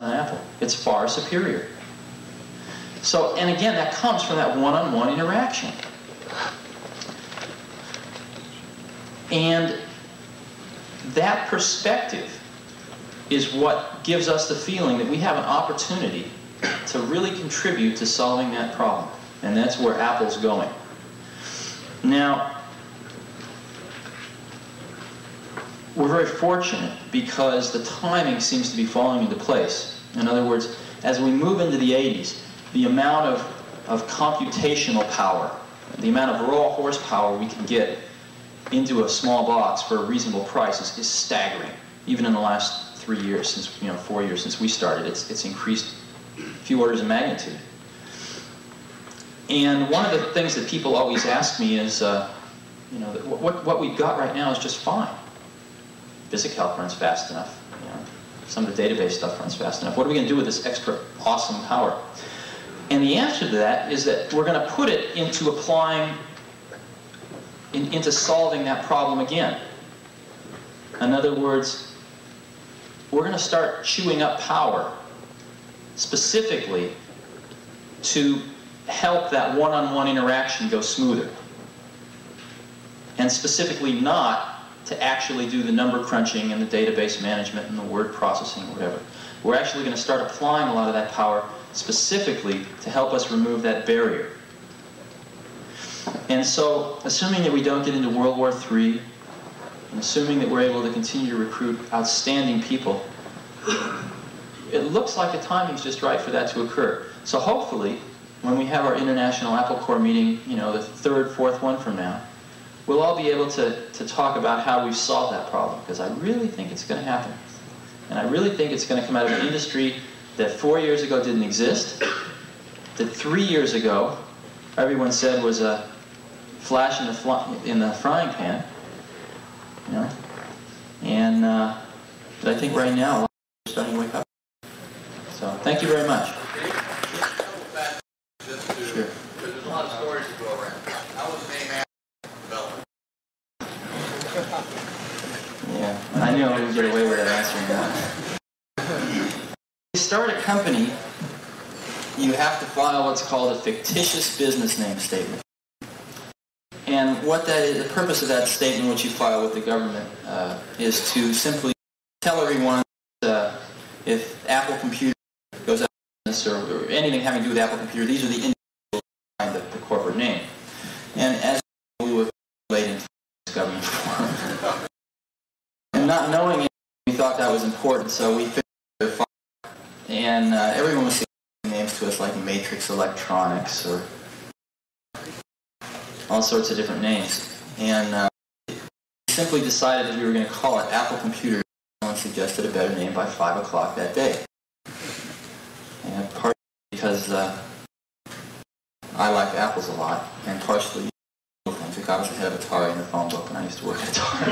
an Apple. It's far superior. So, and again, that comes from that one-on-one interaction. And that perspective is what gives us the feeling that we have an opportunity to really contribute to solving that problem. And that's where Apple's going. Now, we're very fortunate because the timing seems to be falling into place. In other words, as we move into the 80s, the amount of computational power, the amount of raw horsepower we can get into a small box for a reasonable price is staggering. Even in the last 3 years, since 4 years since we started, it's increased a few orders of magnitude. And one of the things that people always ask me is, what we've got right now is just fine. VisiCalc runs fast enough. Some of the database stuff runs fast enough. What are we going to do with this extra awesome power? And the answer to that is that we're going to put it into applying, into solving that problem again. In other words, we're going to start chewing up power specifically to help that one-on-one interaction go smoother. And specifically not to actually do the number crunching and the database management and the word processing or whatever. We're actually going to start applying a lot of that power specifically to help us remove that barrier. And so, assuming that we don't get into World War III, and assuming that we're able to continue to recruit outstanding people, it looks like the timing's just right for that to occur. So hopefully, when we have our International Apple Corps meeting, the third, fourth one from now, we'll all be able to talk about how we've solved that problem, because I really think it's going to happen. And I really think it's going to come out of an industry that 4 years ago didn't exist, that 3 years ago everyone said was a flash in the frying pan, and but I think right now we're starting to wake up. So thank you very much. Sure. There's a lot of stories to go around. I was named development. Yeah, I knew I would get away with it answering that. To start a company, you have to file what's called a fictitious business name statement. And what that is, the purpose of that statement, which you file with the government, is to simply tell everyone if Apple Computer goes out of business or anything having to do with Apple Computer, these are the individuals behind the corporate name. And as we were late into this government form, and not knowing it, we thought that was important, so we figured it out. And everyone was saying names to us like Matrix Electronics or all sorts of different names. And we simply decided that we were going to call it Apple Computer. Someone suggested a better name by 5 o'clock that day. And partly because I like apples a lot, and partially things. I was the head of Atari in the phone book, and I used to work at Atari.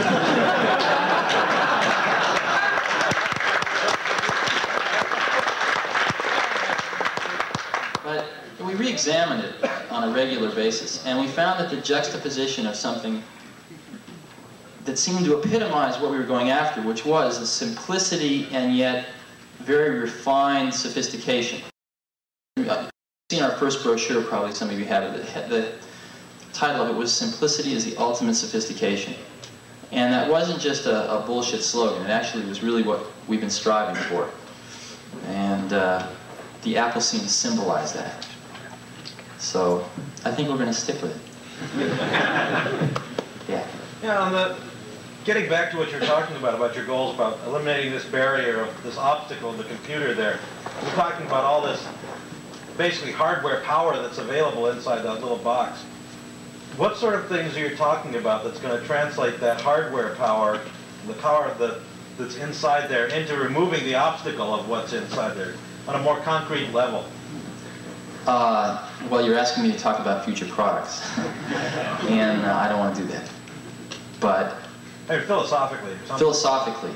But we re-examined it on a regular basis, and we found that the juxtaposition of something that seemed to epitomize what we were going after, which was the simplicity and yet very refined sophistication. You've seen our first brochure, probably some of you have it. The title of it was "Simplicity is the Ultimate Sophistication." And that wasn't just a bullshit slogan. It actually was really what we've been striving for. And the Apple scene symbolized that. So I think we're going to stick with it. Yeah. Yeah, getting back to what you're talking about your goals, about eliminating this barrier, of this obstacle in the computer there. You're talking about all this basically hardware power that's available inside that little box. What sort of things are you talking about that's going to translate that hardware power, the power that's inside there, into removing the obstacle of what's inside there on a more concrete level? Well, you're asking me to talk about future products, and I don't want to do that. But hey, philosophically, or something. Philosophically,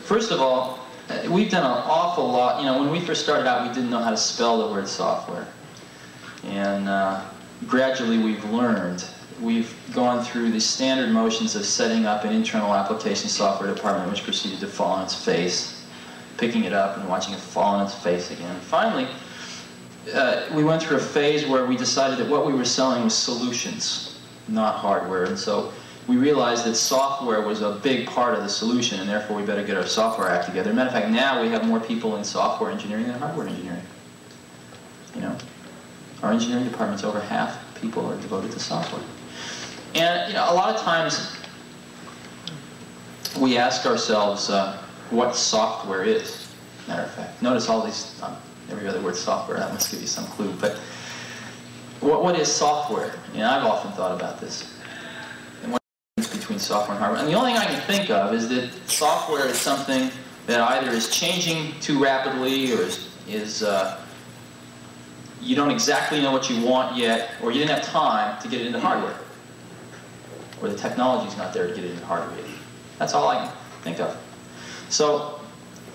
first of all, we've done an awful lot. When we first started out, we didn't know how to spell the word software, and gradually we've learned we've gone through the standard motions of setting up an internal application software department, which proceeded to fall on its face, picking it up and watching it fall on its face again. Finally, we went through a phase where we decided that what we were selling was solutions, not hardware, and so we realized that software was a big part of the solution, and therefore we better get our software act together. As a matter of fact, now we have more people in software engineering than hardware engineering. You know, our engineering department's over half people are devoted to software. And a lot of times we ask ourselves what software is. Matter of fact, notice all these, every other word software, that must give you some clue. But what is software? I've often thought about this. And what is the difference between software and hardware? And the only thing I can think of is that software is something that either is changing too rapidly or is you don't exactly know what you want yet, or you didn't have time to get it into hardware, or the technology's not there to get it into hardware yet. That's all I can think of. So,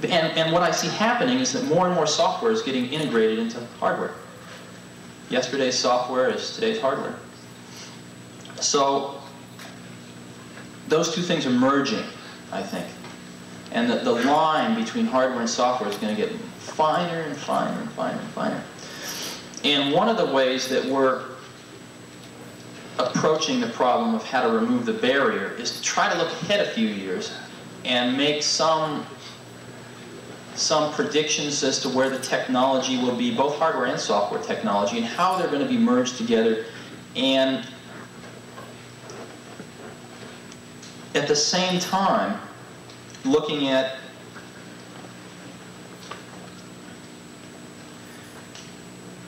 and what I see happening is that more and more software is getting integrated into hardware. Yesterday's software is today's hardware. So, those two things are merging, I think. And the line between hardware and software is going to get finer and finer and finer and finer. And one of the ways that we're approaching the problem of how to remove the barrier is to try to look ahead a few years and make some predictions as to where the technology will be, both hardware and software technology, and how they're going to be merged together, and at the same time looking at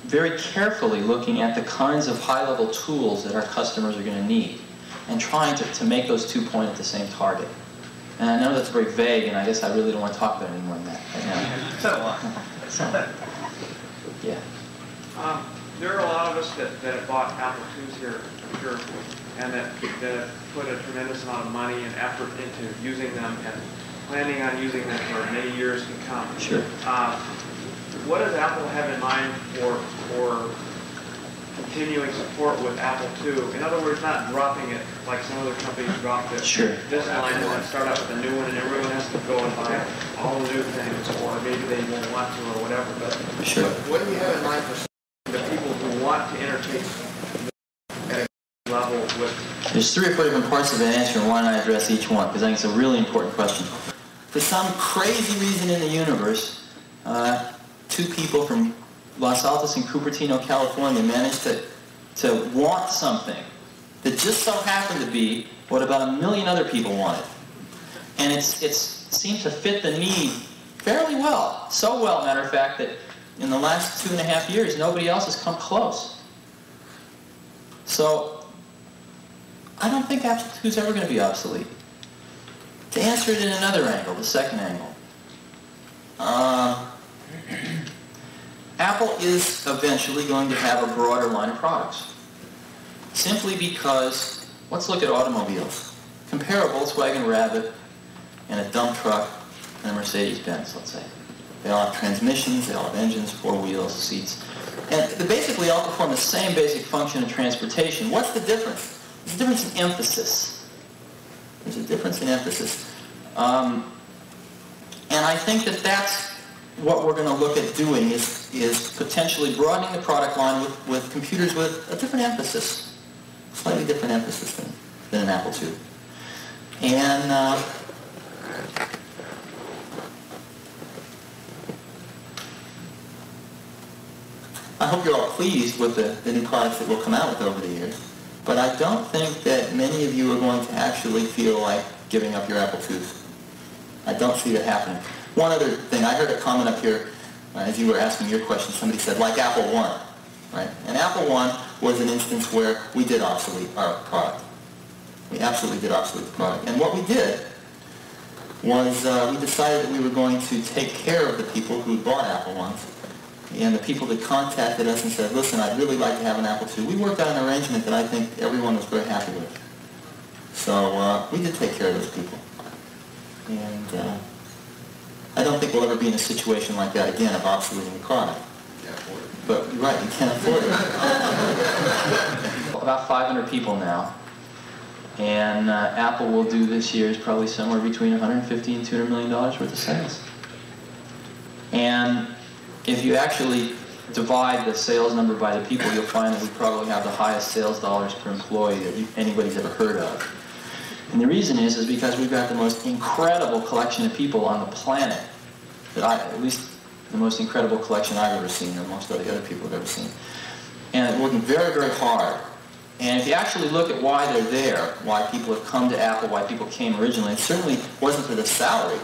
very carefully looking at the kinds of high-level tools that our customers are going to need and trying to make those two point at the same target. And I know that's very vague, and I guess I really don't want to talk about it any more than that right now. So long. So, yeah. There are a lot of us that have bought Apple IIs here, I'm sure, and that put a tremendous amount of money and effort into using them and planning on using them for many years to come. Sure. What does Apple have in mind for continuing support with Apple II? In other words, not dropping it like some other companies dropped it. Sure. This line and then start out with a new one and everyone has to go and buy all the new things, or maybe they won't want to or whatever. But Sure. what do you have in mind for the people who want to interface at a level with? There's 3 or 4 different parts of the answer, and why don't I address each one? Because I think it's a really important question. For some crazy reason in the universe, 2 people from Los Altos and Cupertino, California managed to want something that just so happened to be what about 1 million other people wanted. And it seemed to fit the need fairly well. So well, matter of fact, that in the last 2.5 years, nobody else has come close. So, I don't think Apple II is ever going to be obsolete. To answer it in another angle, the second angle, Apple is eventually going to have a broader line of products. Simply because, let's look at automobiles. Compare a Volkswagen Rabbit and a dump truck and a Mercedes-Benz, let's say. They all have transmissions, they all have engines, 4 wheels, seats. And they basically all perform the same basic function in transportation. What's the difference? There's a difference in emphasis. There's a difference in emphasis. And I think that that's what we're going to look at doing is potentially broadening the product line with computers with a different emphasis, slightly different emphasis than an Apple II. And I hope you're all pleased with the new products that we'll come out with over the years. But I don't think that many of you are going to actually feel like giving up your Apple IIs. I don't see that happening. One other thing, I heard a comment up here as you were asking your question. Somebody said, like Apple I, right? And Apple I was an instance where we did obsolete our product. We absolutely did obsolete the product. And what we did was we decided that we were going to take care of the people who bought Apple I's and the people that contacted us and said, listen, I'd really like to have an Apple II. We worked out an arrangement that I think everyone was very happy with. So we did take care of those people. And I don't think we'll ever be in a situation like that again of obsoleting the product. But, right, you can't afford it. about 500 people now. And Apple will do this year is probably somewhere between 150 and $200 million worth of sales. And if you actually divide the sales number by the people, you'll find that we probably have the highest sales dollars per employee that anybody's ever heard of. And the reason is because we've got the most incredible collection of people on the planet, at least the most incredible collection I've ever seen, or most of the other people have ever seen. And they're working very, very hard. And if you actually look at why they're there, why people have come to Apple, why people came originally, it certainly wasn't for the salary.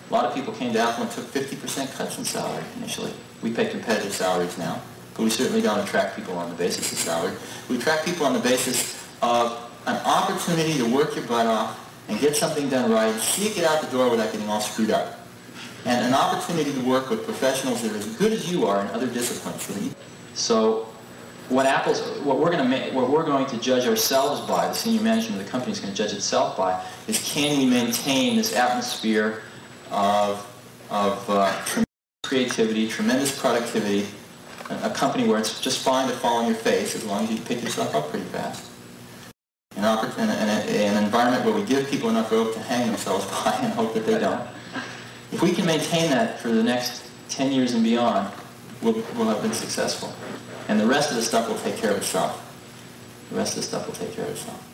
A lot of people came to Apple and took 50% cuts in salary initially. We pay competitive salaries now, but we certainly don't attract people on the basis of salary. We attract people on the basis of an opportunity to work your butt off and get something done right, and see it get out the door without getting all screwed up. And an opportunity to work with professionals that are as good as you are in other disciplines. So what we're going to judge ourselves by, the senior management of the company is going to judge itself by, is can we maintain this atmosphere of tremendous creativity, tremendous productivity, a company where it's just fine to fall on your face as long as you pick yourself up pretty fast. An environment where we give people enough rope to hang themselves by and hope that they don't. If we can maintain that for the next 10 years and beyond, we'll have been successful. And the rest of the stuff will take care of itself. The rest of the stuff will take care of itself.